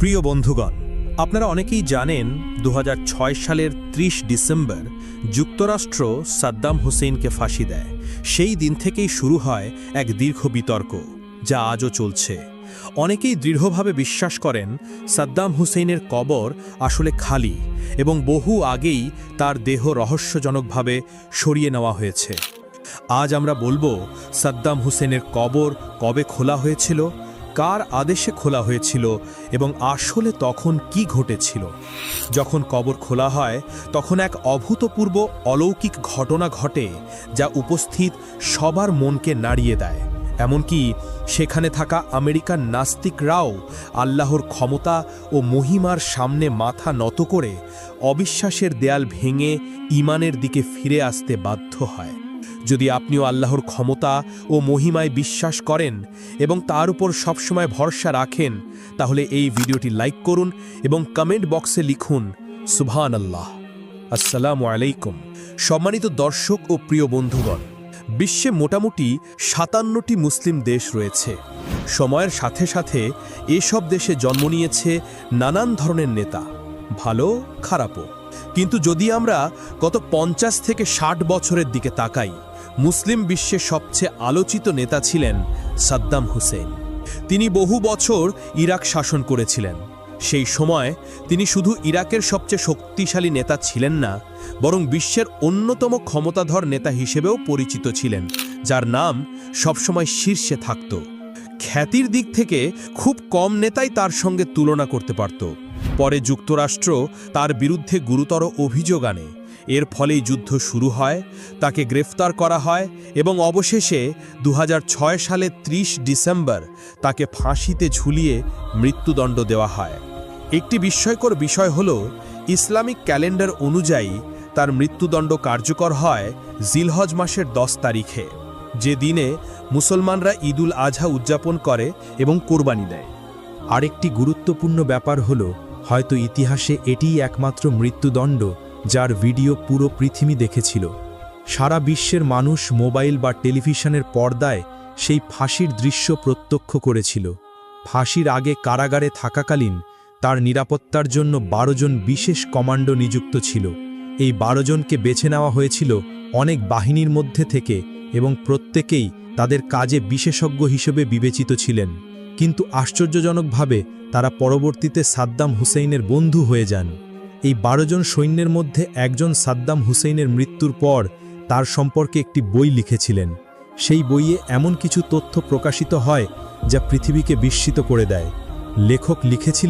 প্রিয় বন্ধুগণ, আপনারা অনেকেই জানেন ২০০৬ সালের ৩০ ডিসেম্বর যুক্তরাষ্ট্র সাদ্দাম হুসেইনকে ফাঁসি দেয়। সেই দিন থেকেই শুরু হয় এক দীর্ঘ বিতর্ক, যা আজও চলছে। অনেকেই দৃঢ়ভাবে বিশ্বাস করেন সাদ্দাম হুসেইনের কবর আসলে খালি এবং বহু আগেই তার দেহ রহস্যজনকভাবে সরিয়ে নেওয়া হয়েছে। আজ আমরা বলবো সাদ্দাম হুসেনের কবর কবে খোলা হয়েছিল, কার আদেশে খোলা হয়েছিল এবং আসলে তখন কি ঘটেছিল। যখন কবর খোলা হয় তখন এক অভূতপূর্ব অলৌকিক ঘটনা ঘটে, যা উপস্থিত সবার মনকে নাড়িয়ে দেয়। এমনকি সেখানে থাকা আমেরিকান নাস্তিকরাও আল্লাহর ক্ষমতা ও মহিমার সামনে মাথা নত করে অবিশ্বাসের দেয়াল ভেঙে ঈমানের দিকে ফিরে আসতে বাধ্য হয়। যদি আপনিও আল্লাহর ক্ষমতা ও মহিমায় বিশ্বাস করেন এবং তার উপর সবসময় ভরসা রাখেন, তাহলে এই ভিডিওটি লাইক করুন এবং কমেন্ট বক্সে লিখুন সুবহানাল্লাহ। আসসালামু আলাইকুম। সম্মানিত দর্শক ও প্রিয় বন্ধুগণ, বিশ্বে মোটামুটি ৫৭টি মুসলিম দেশ রয়েছে। সময়ের সাথে সাথে এসব দেশে জন্ম নিয়েছে নানান ধরনের নেতা, ভালো খারাপও। কিন্তু যদি আমরা গত ৫০ থেকে ৬০ বছরের দিকে তাকাই, মুসলিম বিশ্বের সবচেয়ে আলোচিত নেতা ছিলেন সাদ্দাম হুসেইন। তিনি বহু বছর ইরাক শাসন করেছিলেন। সেই সময় তিনি শুধু ইরাকের সবচেয়ে শক্তিশালী নেতা ছিলেন না, বরং বিশ্বের অন্যতম ক্ষমতাধর নেতা হিসেবেও পরিচিত ছিলেন, যার নাম সবসময় শীর্ষে থাকত। খ্যাতির দিক থেকে খুব কম নেতাই তার সঙ্গে তুলনা করতে পারত। পরে যুক্তরাষ্ট্র তার বিরুদ্ধে গুরুতর অভিযোগ আনে। এর ফলেই যুদ্ধ শুরু হয়, তাকে গ্রেফতার করা হয় এবং অবশেষে ২০০৬ সালের ৩০ ডিসেম্বর তাকে ফাঁসিতে ঝুলিয়ে মৃত্যুদণ্ড দেওয়া হয়। একটি বিস্ময়কর বিষয় হল, ইসলামিক ক্যালেন্ডার অনুযায়ী তার মৃত্যুদণ্ড কার্যকর হয় জিলহজ মাসের ১০ তারিখে, যে দিনে মুসলমানরা ঈদুল আজহা উদযাপন করে এবং কোরবানি দেয়। আরেকটি গুরুত্বপূর্ণ ব্যাপার হল, হয়তো ইতিহাসে এটিই একমাত্র মৃত্যুদণ্ড যার ভিডিও পুরো পৃথিবী দেখেছিল। সারা বিশ্বের মানুষ মোবাইল বা টেলিভিশনের পর্দায় সেই ফাঁসির দৃশ্য প্রত্যক্ষ করেছিল। ফাঁসির আগে কারাগারে থাকাকালীন তার নিরাপত্তার জন্য ১২ জন বিশেষ কমান্ডো নিযুক্ত ছিল। এই ১২ জনকে বেছে নেওয়া হয়েছিল অনেক বাহিনীর মধ্যে থেকে এবং প্রত্যেকেই তাদের কাজে বিশেষজ্ঞ হিসেবে বিবেচিত ছিলেন। কিন্তু আশ্চর্যজনকভাবে তারা পরবর্তীতে সাদ্দাম হুসেইনের বন্ধু হয়ে যান। এই ১২ জন সৈন্যের মধ্যে একজন সাদ্দাম হুসেইনের মৃত্যুর পর তার সম্পর্কে একটি বই লিখেছিলেন। সেই বইয়ে এমন কিছু তথ্য প্রকাশিত হয় যা পৃথিবীকে বিস্মিত করে দেয়। লেখক লিখেছিলেন,